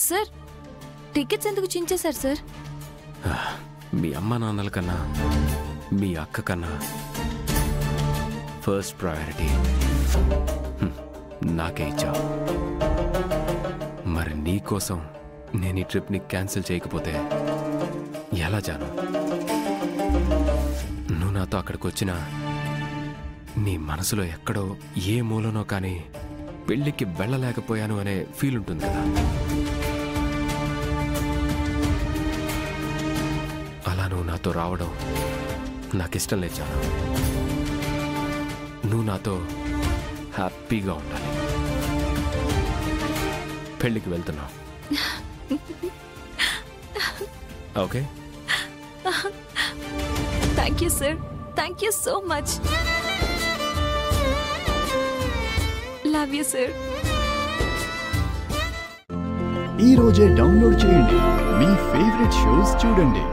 Sir tickets ఎందుకు చించేశారు sir? మీ అమ్మ నాన్నల కన్నా మీ అక్క కన్నా ఫస్ట్ ప్రయారిటీ నాకే ఇచ్చావు. మరి నీకోసం నేను ఈ ట్రిప్ని క్యాన్సిల్ చేయకపోతే ఎలా జాను? నువ్వు నాతో అక్కడికి వచ్చినా నీ మనసులో ఎక్కడో ఏ మూలనో కానీ పెళ్ళికి వెళ్ళలేకపోయాను అనే ఫీల్ ఉంటుంది కదా. అలా నువ్వు నాతో రావడం నాకిష్టం లేదు జాను. నువ్వు నాతో హ్యాపీగా ఉండాలి. పెళ్ళికి వెళ్తున్నావు, okay? Thank you sir, thank you so much. Love you sir. ఈ రోజే డౌన్లోడ్ చేయండి, మీ ఫేవరెట్ షోస్ చూడండి.